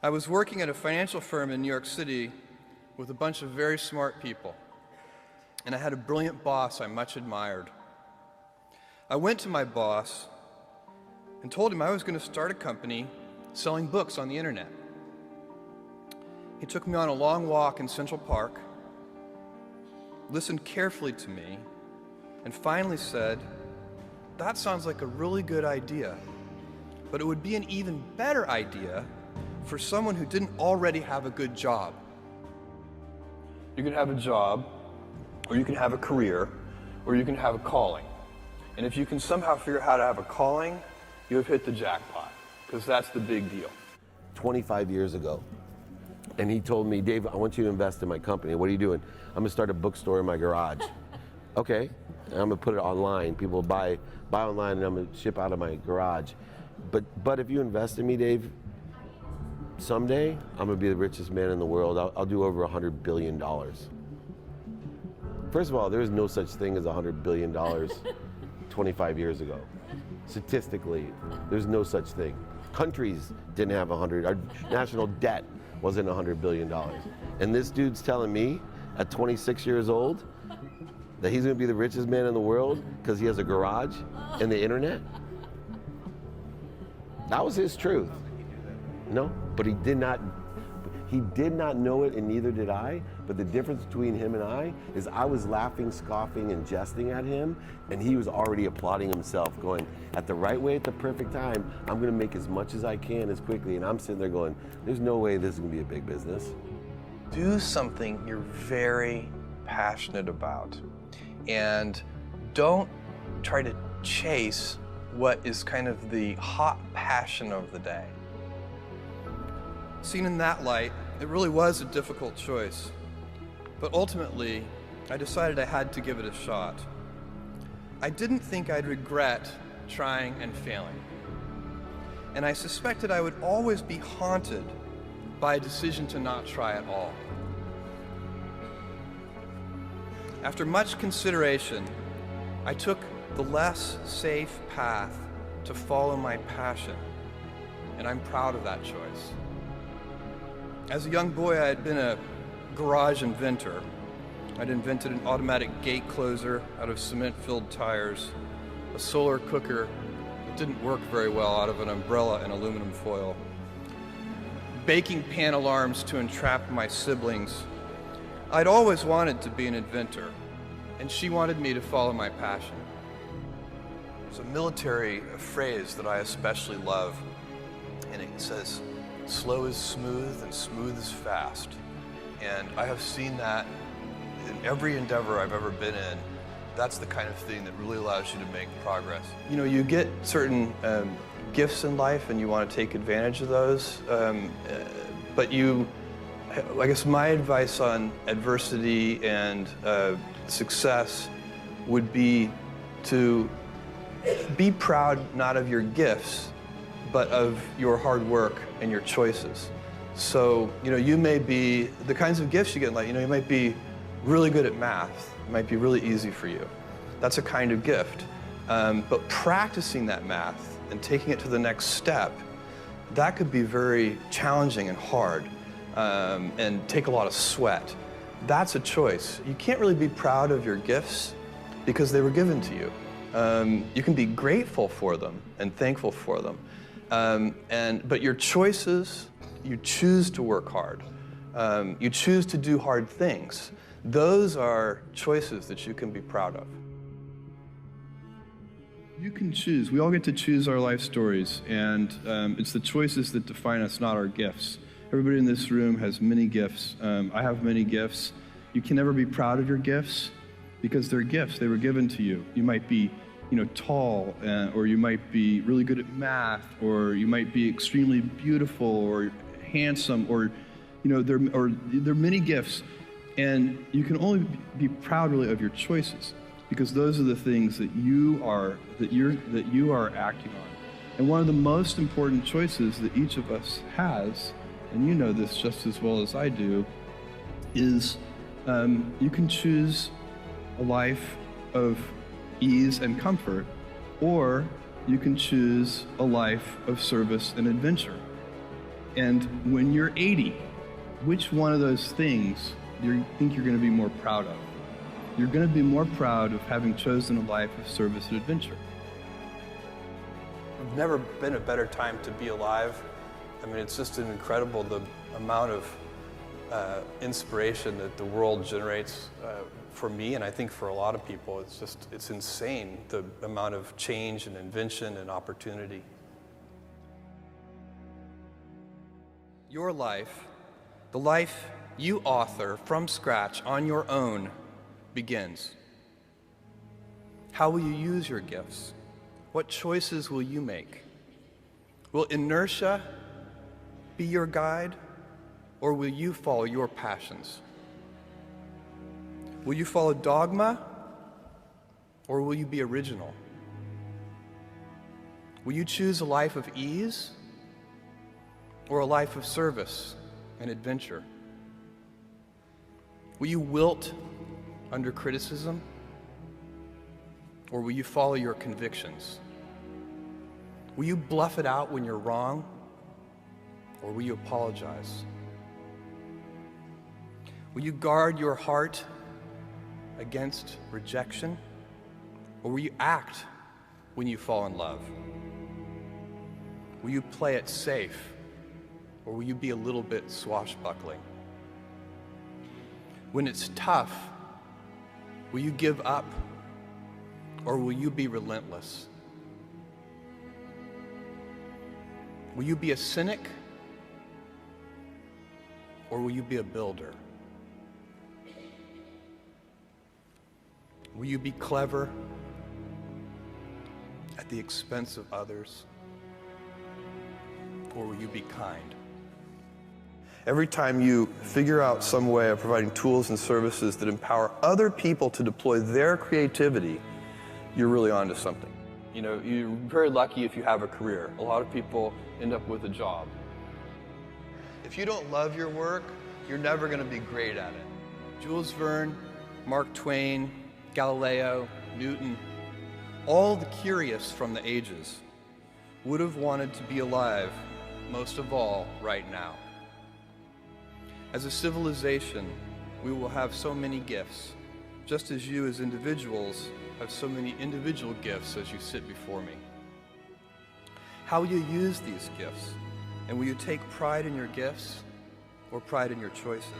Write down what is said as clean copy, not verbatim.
I was working at a financial firm in New York City with a bunch of very smart people, and I had a brilliant boss I much admired. I went to my boss and told him I was going to start a company selling books on the internet. He took me on a long walk in Central Park, listened carefully to me, and finally said, "That sounds like a really good idea, but it would be an even better idea for someone who didn't already have a good job." You can have a job, or you can have a career, or you can have a calling. And if you can somehow figure out how to have a calling, you have hit the jackpot, because that's the big deal. 25 years ago. And he told me, "Dave, I want you to invest in my company. What are you doing?" "I'm gonna start a bookstore in my garage." "Okay, and I'm gonna put it online. People buy online, and I'm gonna ship out of my garage. But if you invest in me, Dave, someday I'm gonna be the richest man in the world. I'll do over $100 billion. First of all, there is no such thing as $100 billion 25 years ago. Statistically, there's no such thing. Countries didn't have 100, our national debt wasn't $100 billion. And this dude's telling me at 26 years old that he's gonna be the richest man in the world because he has a garage and the internet? That was his truth. No, but he did not know it, and neither did I. But the difference between him and I is I was laughing, scoffing, and jesting at him, and he was already applauding himself, going, at the right way, at the perfect time, I'm gonna make as much as I can as quickly. And I'm sitting there going, there's no way this is gonna be a big business. Do something you're very passionate about, and don't try to chase what is kind of the hot passion of the day. Seen in that light, it really was a difficult choice, but ultimately, I decided I had to give it a shot. I didn't think I'd regret trying and failing, and I suspected I would always be haunted by a decision to not try at all. After much consideration, I took the less safe path to follow my passion, and I'm proud of that choice. As a young boy, I had been a garage inventor. I'd invented an automatic gate closer out of cement-filled tires, a solar cooker that didn't work very well out of an umbrella and aluminum foil, baking pan alarms to entrap my siblings. I'd always wanted to be an inventor, and she wanted me to follow my passion. There's a military phrase that I especially love, and it says, "Slow is smooth and smooth is fast." And I have seen that in every endeavor I've ever been in. That's the kind of thing that really allows you to make progress. You know, you get certain gifts in life and you want to take advantage of those, but I guess my advice on adversity and success would be to be proud not of your gifts, but of your hard work and your choices. So, you know, you may be, the kinds of gifts you get in life, you know, you might be really good at math. It might be really easy for you. That's a kind of gift. But practicing that math and taking it to the next step, that could be very challenging and hard and take a lot of sweat. That's a choice. You can't really be proud of your gifts because they were given to you. You can be grateful for them and thankful for them. But your choices, you choose to work hard. You choose to do hard things. Those are choices that you can be proud of. You can choose. We all get to choose our life stories, and it's the choices that define us, not our gifts. Everybody in this room has many gifts. I have many gifts. You can never be proud of your gifts because they're gifts. They were given to you. You might be, you know, tall, or you might be really good at math, or you might be extremely beautiful or handsome, or, you know, there are many gifts, and you can only be proud really of your choices because those are the things that you are acting on. And one of the most important choices that each of us has, and you know this just as well as I do, is you can choose a life of ease and comfort, or you can choose a life of service and adventure. And when you're 80, which one of those things do you think you're going to be more proud of? You're going to be more proud of having chosen a life of service and adventure. There's never been a better time to be alive. I mean, it's just incredible the amount of inspiration that the world generates for me, and I think for a lot of people. It's insane, the amount of change and invention and opportunity. Your life, the life you author from scratch on your own, begins. How will you use your gifts? What choices will you make? Will inertia be your guide, or will you follow your passions? Will you follow dogma, or will you be original? Will you choose a life of ease, or a life of service and adventure? Will you wilt under criticism, or will you follow your convictions? Will you bluff it out when you're wrong, or will you apologize? Will you guard your heart against rejection, or will you act when you fall in love? Will you play it safe, or will you be a little bit swashbuckling? When it's tough, will you give up, or will you be relentless? Will you be a cynic, or will you be a builder? Will you be clever at the expense of others, or will you be kind? Every time you figure out some way of providing tools and services that empower other people to deploy their creativity, you're really onto something. You know, you're very lucky if you have a career. A lot of people end up with a job. If you don't love your work, you're never going to be great at it. Jules Verne, Mark Twain, Galileo, Newton, all the curious from the ages would have wanted to be alive, most of all, right now. As a civilization, we will have so many gifts, just as you as individuals have so many individual gifts as you sit before me. How will you use these gifts? And will you take pride in your gifts or pride in your choices?